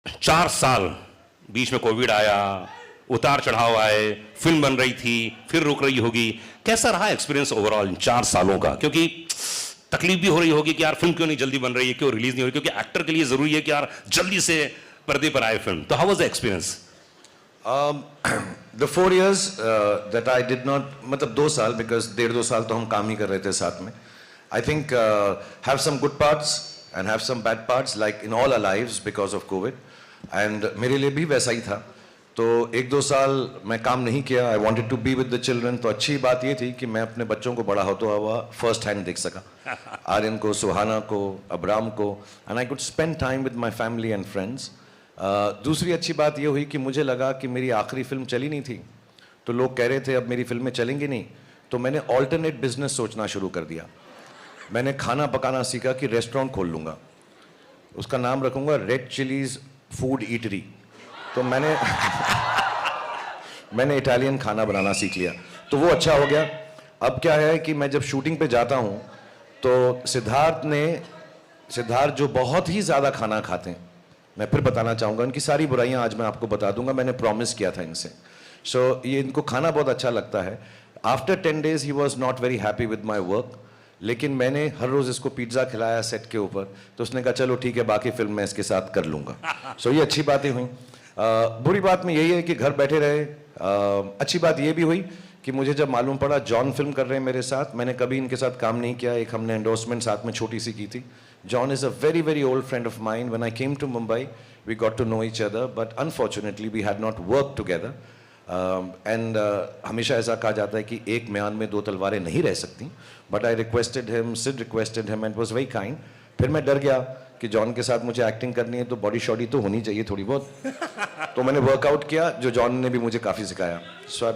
4 साल बीच में कोविड आया, उतार चढ़ाव आए, फिल्म बन रही थी, फिर रुक रही होगी, कैसा रहा एक्सपीरियंस ओवरऑल इन 4 सालों का? क्योंकि तकलीफ भी हो रही होगी कि यार फिल्म क्यों नहीं जल्दी बन रही है, क्यों रिलीज नहीं हो रही, क्योंकि एक्टर के लिए जरूरी है कि यार जल्दी से पर्दे पर आए फिल्म। तो how was the experience? The 4 years that I did not, मतलब 2 साल, because 1.5-2 साल तो हम काम ही कर रहे थे साथ में. I think have some good parts and have some bad parts, like in all our lives because of COVID. And मेरे लिए भी वैसा ही था. तो 1-2 साल मैं काम नहीं किया. I wanted to be with the children. तो अच्छी बात ये थी कि मैं अपने बच्चों को बड़ा होता हुआ फर्स्ट हैंड देख सका. आर्यन को, सुहाना को, अब्राम को, and I could spend time with my family and friends. दूसरी अच्छी बात ये हुई कि मुझे लगा कि मेरी आखिरी फिल्म चली नहीं थी, तो लोग कह रहे थे अब मेरी फिल्में चलेंगी नहीं, तो मैंने ऑल्टरनेट बिजनेस सोचना शुरू कर दिया. मैंने खाना पकाना सीखा कि रेस्टोरेंट खोल लूँगा, उसका नाम रखूँगा रेड चिलीज फूड ईटरी. तो मैंने इटालियन खाना बनाना सीख लिया, तो वो अच्छा हो गया. अब क्या है कि मैं जब शूटिंग पे जाता हूँ तो सिद्धार्थ जो बहुत ही ज़्यादा खाना खाते हैं, मैं फिर बताना चाहूँगा, उनकी सारी बुराइयाँ आज मैं आपको बता दूंगा, मैंने प्रॉमिस किया था इनसे. सो ये इनको खाना बहुत अच्छा लगता है. After 10 days he was not very happy with my work, लेकिन मैंने हर रोज़ इसको पिज्ज़ा खिलाया सेट के ऊपर, तो उसने कहा चलो ठीक है, बाकी फिल्म मैं इसके साथ कर लूँगा. सो ये अच्छी बातें हुई. बुरी बात में यही है कि घर बैठे रहे. अच्छी बात ये भी हुई कि मुझे जब मालूम पड़ा जॉन फिल्म कर रहे हैं मेरे साथ, मैंने कभी इनके साथ काम नहीं किया. एक हमने एंडोर्समेंट साथ में छोटी सी की थी. John is a very, very old friend of mine. When I came to Mumbai, we got to know each other, but unfortunately we had not worked together. And हमेशा ऐसा कहा जाता है कि एक म्यान में 2 तलवारें नहीं रह सकती. But I requested him, Sid requested him, and was very kind. फिर मैं डर गया कि जॉन के साथ मुझे एक्टिंग करनी है तो बॉडी शॉडी तो होनी चाहिए थोड़ी बहुत. तो मैंने वर्कआउट किया, जो जॉन ने भी मुझे काफ़ी सिखाया. So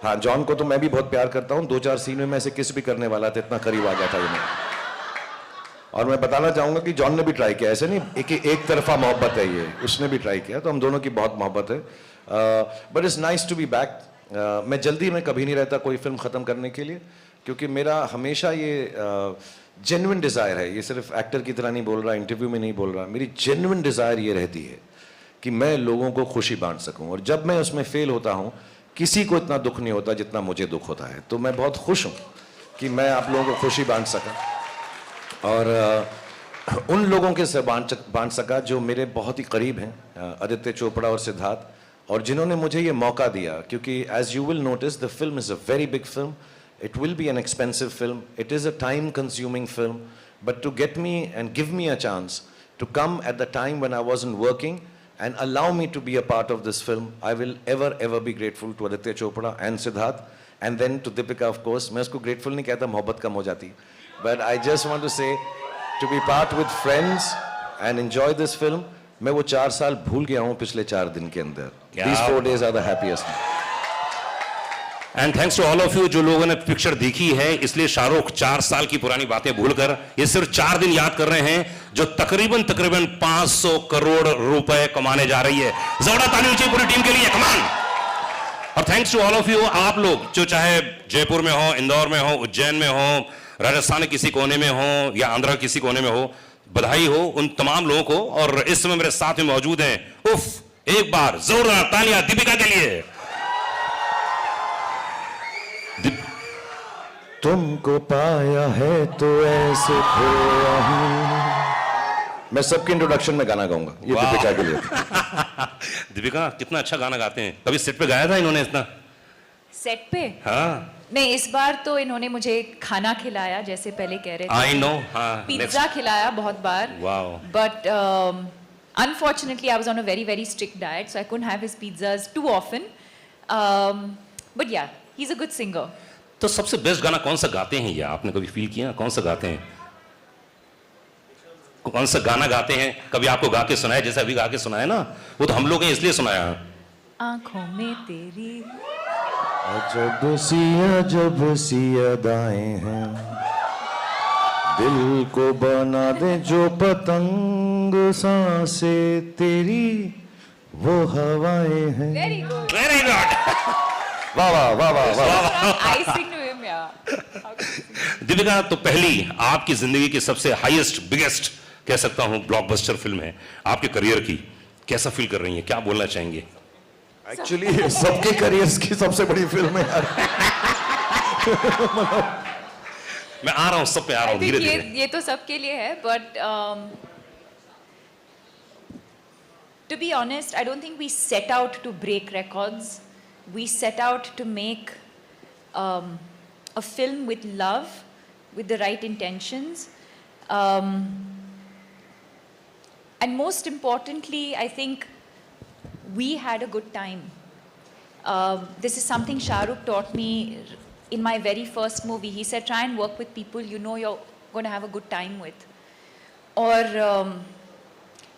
हाँ, जॉन को तो मैं भी बहुत प्यार करता हूँ. 2-4 सीन में मैं ऐसे किस भी करने वाला था, इतना करीब आ गया था ये. और मैं बताना चाहूँगा कि जॉन ने भी ट्राई किया, ऐसे नहीं एक तरफा मोहब्बत है ये, उसने भी ट्राई किया, तो हम दोनों की बहुत मोहब्बत है. But it's nice to be back. मैं जल्दी में कभी नहीं रहता कोई फिल्म ख़त्म करने के लिए, क्योंकि मेरा हमेशा ये जेन्युइन डिज़ायर है. ये सिर्फ एक्टर की तरह नहीं बोल रहा, इंटरव्यू में नहीं बोल रहा, मेरी जेन्युइन डिज़ायर ये रहती है कि मैं लोगों को खुशी बांट सकूँ. और जब मैं उसमें फेल होता हूँ, किसी को इतना दुख नहीं होता जितना मुझे दुख होता है. तो मैं बहुत खुश हूँ कि मैं आप लोगों को खुशी बांट सका, और उन लोगों के से बांट सका जो मेरे बहुत ही करीब हैं, आदित्य चोपड़ा और सिद्धार्थ, और जिन्होंने मुझे ये मौका दिया. क्योंकि as you will notice the film is a very big film. It will be an expensive film. It is a time consuming film. But to get me and give me a chance to come at the time when I wasn't working and allow me to be a part of this film, I will ever be grateful to Aditya Chopra and Siddharth, and then to Deepika, of course. मैं उसको grateful नहीं कहता, मोहब्बत कम हो जाती. But I just want to say, to be part with friends and enjoy this film. मैं वो 4 साल भूल गया हूँ पिछले 4 दिन के अंदर. These 4 days are the happiest. And thanks to all of you जो लोगों ने पिक्चर देखी है. इसलिए शाहरुख 4 साल की पुरानी बातें भूलकर ये सिर्फ 4 दिन याद कर रहे हैं, जो तकरीबन 500 करोड़ रुपए कमाने जा रही है. जोरदार ताली चाहिए पूरी टीम के लिए, कमान. और thanks to all of you, आप लोग जो चाहे जयपुर में हो, इंदौर में हो, उज्जैन में हो, राजस्थान के किसी कोने में हो या आंध्र किसी कोने में हो, बधाई हो उन तमाम लोगों को. और इस समय मेरे साथ में मौजूद हैं, उफ, एक बार जोरदार तालियां दीपिका के लिए. तुमको पाया है तो ऐसे खोया हूं. मैं सबके इंट्रोडक्शन में गाना गाऊंगा, ये दीपिका के लिए. दीपिका कितना अच्छा गाना गाते हैं. कभी सेट पे गाया था इन्होंने इतना? सेट पे? हाँ. नहीं, इस बार तो इन्होंने मुझे खाना खिलाया, जैसे पहले कह रहे थे. I know. हाँ. पिज्जा खिलाया बहुत बार. Wow. But unfortunately I was on a very strict diet, so I couldn't have his pizzas too often. But yeah, he's a good singer. तो सबसे बेस्ट गाना कौन सा गाते हैं ये, आपने कभी फील किया? कौन सा गाते हैं, कौन सा गाना गाते हैं? कभी आपको गा के सुनाया, जैसे अभी गा के सुनाया ना, वो तो हम लोग ने इसलिए सुनाया. आंखों में तेरी जब सी अदाएं हैं, दिल को बना दे जो पतंग, सांसें तेरी वो हवाएं हैं. Very good. Very good. वाह वाह वाह वाह वाह. I sing to him, yeah. Deepika, तो पहली आपकी जिंदगी की सबसे हाईएस्ट बिगेस्ट कह सकता हूं ब्लॉकबस्टर फिल्म है आपके करियर की. कैसा फील कर रही हैं, क्या बोलना चाहेंगे? एक्चुअली सबके करियर्स की सबसे बड़ी फिल्म है यार। मैं आ रहा हूं, सब पे आ रहा हूं धीरे धीरे। ये तो सबके लिए है, but to be honest, I don't think we set out to break records. We set out to make a film with love, with the right intentions. And most importantly, I think we had a good time. This is something Shah Rukh taught me in my very first movie. He said, try and work with people you know you're going to have a good time with. Or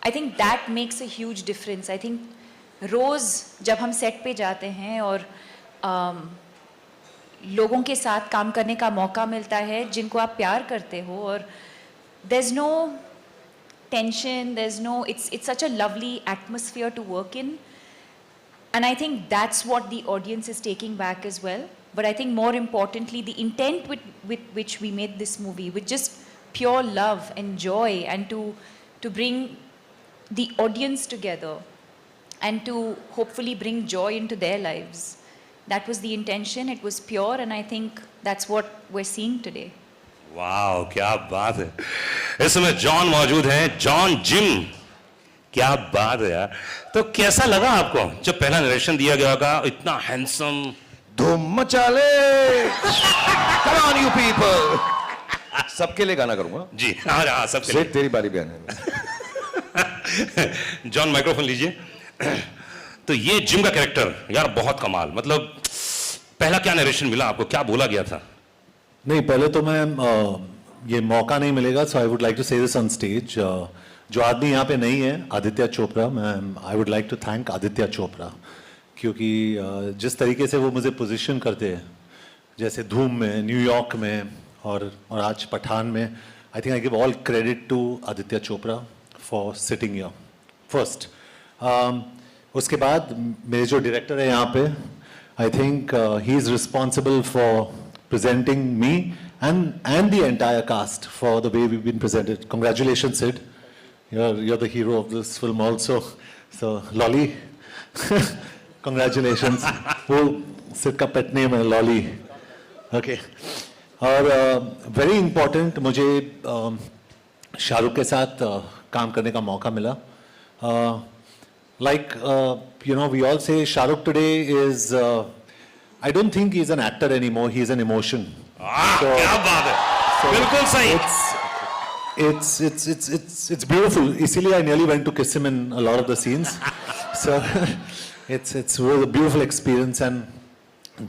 I think that makes a huge difference. I think रोज़ जब हम set पे जाते हैं और लोगों के साथ काम करने का मौका मिलता है जिनको आप प्यार करते हो, और there's no tension, there's no, it's such a lovely atmosphere to work in. And I think that's what the audience is taking back as well. But I think more importantly, the intent with which we made this movie, with just pure love and joy, and to bring the audience together and to hopefully bring joy into their lives. That was the intention. It was pure, and I think that's what we're seeing today. वाह, क्या बात है। इस समय John मौजूद हैं, John gym. क्या बात है यार। तो कैसा लगा आपको जब पहला नरेशन दिया गया होगा? इतना हैंडसम, धूम मचा ले, come on you people। सबके लिए गाना करूंगा जी। हाँ, सबके लिए। तेरी बारी भी आने। जॉन माइक्रोफोन लीजिए। तो ये जिम का कैरेक्टर यार बहुत कमाल, मतलब पहला क्या नरेशन मिला आपको, क्या बोला गया था? नहीं, पहले तो मैं ये मौका नहीं मिलेगा, so I would like to say this on stage. जो आदमी यहाँ पे नहीं है, आदित्य चोपड़ा, मैं I would like to thank Aditya Chopra, क्योंकि जिस तरीके से वो मुझे पोजीशन करते हैं, जैसे धूम में, न्यूयॉर्क में और आज पठान में, I think I give all credit to Aditya Chopra for sitting here first. उसके बाद मेरे जो डायरेक्टर है यहाँ पे, I think he is responsible for presenting me and the entire cast for the way we've been presented. Congratulations, Sid. You're the hero of this film also. So, Lolly, congratulations. वो Sid का pet name है Lolly. Okay. और very important, मुझे शाहरुख के साथ काम करने का मौका मिला. Like you know, we all say Shahrukh today is. I don't think he's an actor anymore. He's an emotion. क्या बात है, बिल्कुल सही। It's beautiful. इसीलिए I nearly went to kiss him in a lot of the scenes. So it's really a beautiful experience. And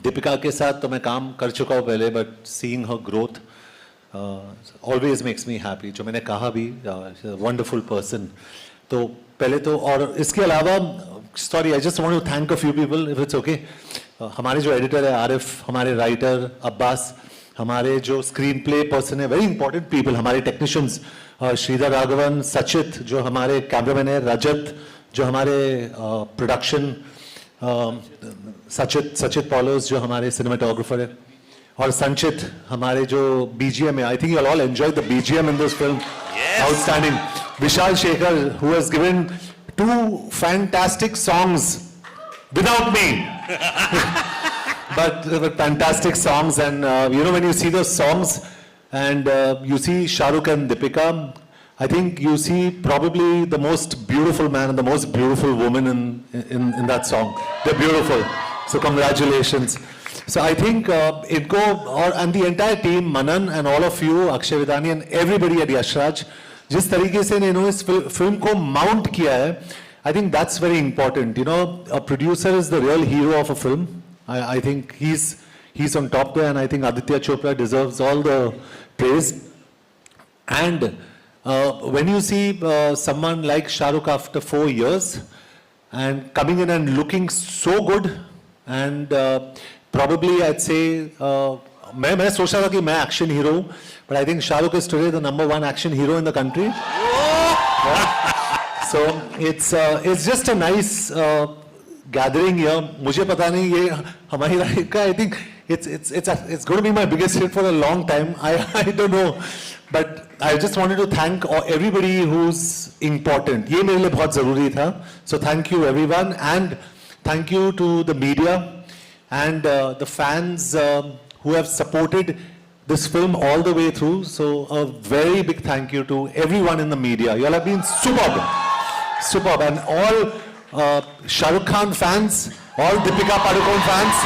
Deepika के साथ तो मैं काम कर चुका हूँ पहले, but seeing her growth always makes me happy. जो मैंने कहा भी, she's a wonderful person. तो पहले तो, और इसके अलावा, sorry, I just want to thank a few people, if it's okay. हमारे जो एडिटर है आरिफ, हमारे राइटर अब्बास, हमारे जो स्क्रीन प्ले पर्सन है, वेरी इंपॉर्टेंट पीपल, हमारे टेक्नीशियंस श्रीधर राघवन, सचित जो हमारे कैमरामैन है, रजत जो हमारे प्रोडक्शन, सचित पॉलोस जो हमारे सिनेमाटोग्राफर है, और संचित हमारे जो बीजीएम है। I think you all enjoy the BGM in this film, outstanding. Vishal Shekhar, who has given 2 fantastic songs without me, but fantastic songs. And you know, when you see those songs and you see Shah Rukh and Deepika, I think you see probably the most beautiful man and the most beautiful woman in that song. They're beautiful. So congratulations. So I think Idko and the entire team, Manan and all of you, Akshay Vidani and everybody at Yashraj, जिस तरीके से इन्होंने इस film को mount किया है, I think that's very important. You know, a producer is the real hero of a film. I think he's on top there, and I think Aditya Chopra deserves all the praise. And when you see someone like Shah Rukh after 4 years and coming in and looking so good, and probably I'd say मैं सोच रहा था कि मैं action hero हूँ, but I think Shah Rukh is today the #1 action hero in the country. So it's just a nice gathering here. मुझे पता नहीं ये हमारी लाइफ का, I think it's going to be my biggest hit for a long time. I don't know, But I just wanted to thank everybody who's important. ये मेरे लिए बहुत ज़रूरी था. So thank you everyone, and thank you to the media and the fans who have supported this film all the way through. So a very big thank you to everyone in the media. You all have been superb, superb, and all Shah Rukh Khan fans, all Deepika Padukone fans,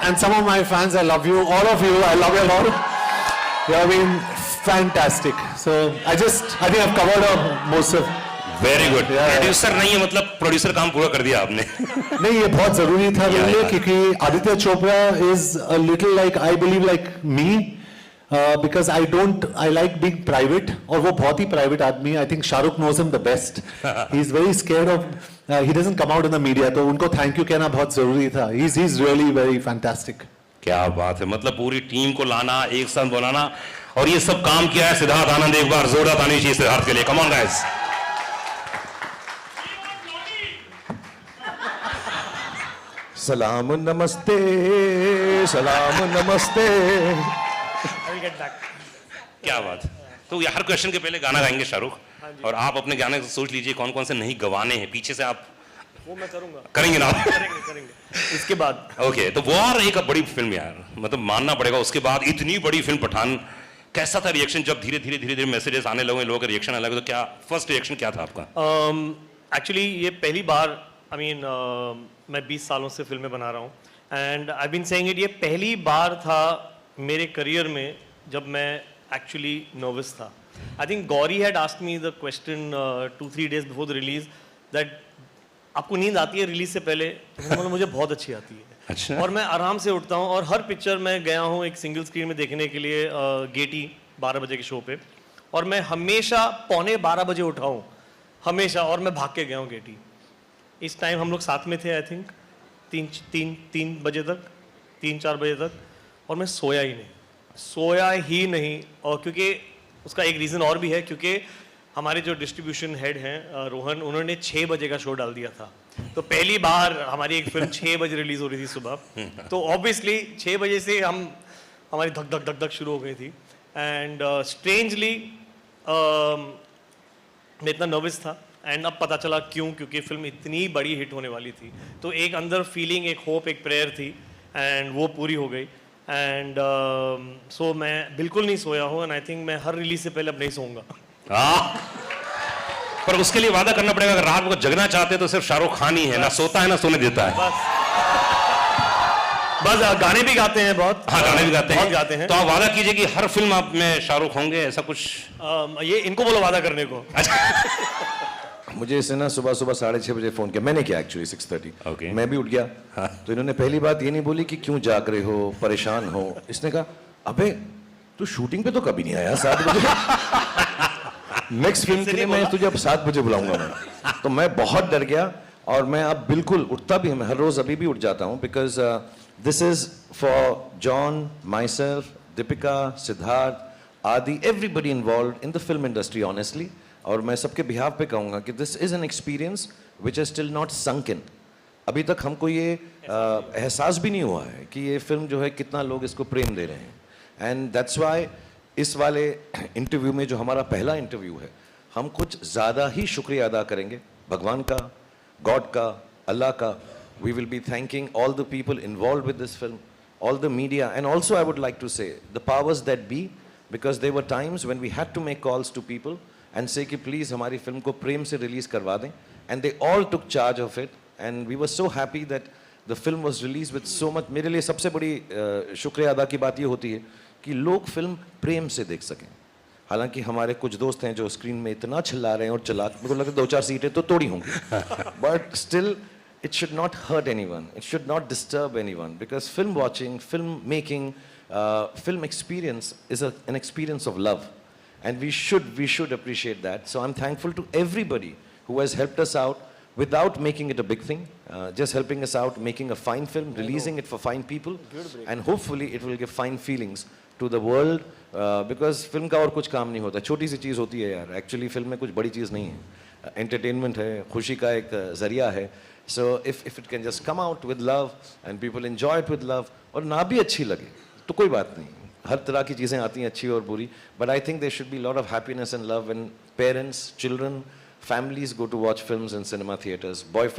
and some of my fans. I love you, all of you. I love you a lot. You have been fantastic. So I think I've covered most of. Very good. Yeah. Producer नहीं है मतलब producer काम पूरा कर दिया आपने. नहीं, ये बहुत जरूरी था मेरे लिए, क्योंकि Aditya Chopra is a little like, I believe like me, because I like being private, और वो बहुत ही private आदमी है. I think Shah Rukh knows him the best. He's very scared of, he doesn't come out in the media, तो उनको thank you कहना बहुत जरूरी था. He's really very fantastic. क्या बात है, मतलब पूरी टीम को लाना, एक साथ बनाना, और ये सब काम किया है सिद्धार्थ आनंद. एक बार जोरदार ताली चाहिए सिद्धार्थ के लिए. Come on guys. सलाम नमस्ते, सलाम नमस्ते. क्या बात. तो हर क्वेश्चन के पहले गाना गाएंगे शाहरुख, और आप अपने गाने से सोच लीजिए कौन कौन से नहीं गवाने हैं. पीछे से आप वो मैं करूंगा. करेंगे ना. करेंगे इसके बाद. ओके, तो वॉर एक बड़ी फिल्म यार, मतलब मानना पड़ेगा. उसके बाद इतनी बड़ी फिल्म पठान, कैसा था रिएक्शन जब धीरे धीरे मैसेजेस आने लगे, लोगों का रिएक्शन आने लगे, तो क्या फर्स्ट रिएक्शन क्या था आपका? एक्चुअली ये पहली बार, मैं 20 सालों से फिल्में बना रहा हूँ, and I been saying it, ये पहली बार था मेरे करियर में जब मैं एक्चुअली नर्वस था. I think Gauri had asked me the question 2-3 days before the release that आपको नींद आती है रिलीज से पहले? मैंने बोला मुझे बहुत अच्छी आती है. अच्छा. और मैं आराम से उठता हूँ, और हर पिक्चर मैं गया हूँ एक सिंगल स्क्रीन में देखने के लिए, गेटी 12 बजे के शो पे, और मैं हमेशा 11:45 बजे उठा हूँ, हमेशा, और मैं भाग के गया हूँ गेटी. इस टाइम हम लोग साथ में थे, आई थिंक 3 बजे तक, 3-4 बजे तक, और मैं सोया ही नहीं. और क्योंकि उसका एक रीज़न और भी है, क्योंकि हमारे जो डिस्ट्रीब्यूशन हेड हैं रोहन, उन्होंने 6 बजे का शो डाल दिया था. तो पहली बार हमारी एक फिल्म 6 बजे रिलीज हो रही थी सुबह, तो ऑब्वियसली 6 बजे से हमारी धक धक शुरू हो गई थी. एंड स्ट्रेंजली मैं इतना नर्वस था, एंड अब पता चला क्यों, क्योंकि फिल्म इतनी बड़ी हिट होने वाली थी. तो एक अंदर फीलिंग, एक होप, एक प्रेयर थी, एंड वो पूरी हो गई. एंड सो मैं बिल्कुल नहीं सोया हूँ, एंड आई थिंक मैं हर रिलीज से पहले अब नहीं सोऊंगा. पर उसके लिए वादा करना पड़ेगा, अगर रात को जगना चाहते तो सिर्फ शाहरुख खान ही है, ना सोता है ना सोने देता है. बस गाने भी गाते हैं बहुत. हाँ, गाने भी गाते हैं. बहुत गाते हैं. तो आप वादा कीजिए कि हर फिल्म आप में शाहरुख होंगे, ऐसा कुछ. ये इनको बोलो वादा करने को. मुझे इसने ना सुबह 6:30 बजे फोन किया. मैंने किया एक्चुअली 6:30. Okay. मैं भी उठ गया. तो इन्होंने पहली बात ये नहीं बोली कि क्यों जाग रहे हो, परेशान हो. इसने कहा अबे तू शूटिंग पे तो कभी नहीं आया 7 बजे. नेक्स्ट फिल्म के लिए मैं तुझे अब 7 बजे बुलाऊंगा मैं. तो मैं बहुत डर गया, और मैं अब बिल्कुल उठता भी, मैं हर रोज अभी भी उठ जाता हूँ, because this is for John, myself, Deepika, Siddharth, आदि, everybody involve in the film industry honestly. और मैं सबके बिहाफ पे कहूँगा कि this is an experience which is still not sunk in. अभी तक हमको ये एहसास भी नहीं हुआ है कि ये फिल्म जो है कितना लोग इसको प्रेम दे रहे हैं. एंड दैट्स वाई इस वाले इंटरव्यू में, जो हमारा पहला इंटरव्यू है, हम कुछ ज़्यादा ही शुक्रिया अदा करेंगे भगवान का, गॉड का, अल्लाह का. We will be thanking all the people involve with this film, all the media, and also I would like to say the powers that be, because there were times when we had to make calls to people and say कि please हमारी film को प्रेम से release करवा दें, and they all took charge of it, and we were so happy that the film was released with so much. मेरे लिए सबसे बड़ी शुक्रिया अदा की बात ये होती है कि लोग फिल्म प्रेम से देख सकें. हालांकि हमारे कुछ दोस्त हैं जो स्क्रीन में इतना चिल्ला रहे हैं और चला, मेरे को लगता है 2-4 सीटें तो तोड़ी होंगी, but still it should not hurt anyone, it should not disturb anyone, because film watching, film making, film experience is an experience of love, and we should appreciate that. So I'm thankful to everybody who has helped us out without making it a big thing, just helping us out, making a fine film, releasing it for fine people, and hopefully it will give fine feelings to the world, because film का और कुछ काम नहीं होता, छोटी सी चीज़ होती है यार. एक्चुअली फिल्म में कुछ बड़ी चीज़ नहीं है, एंटरटेनमेंट है, खुशी का एक जरिया है. So if it can just come out with love and people enjoy it with love, और ना भी अच्छी लगे तो कोई बात नहीं, हर तरह की चीज़ें आती हैं, अच्छी और बुरी, but I think there should be lot of happiness and love when parents, children, families go to watch films in cinema theaters, boyfriends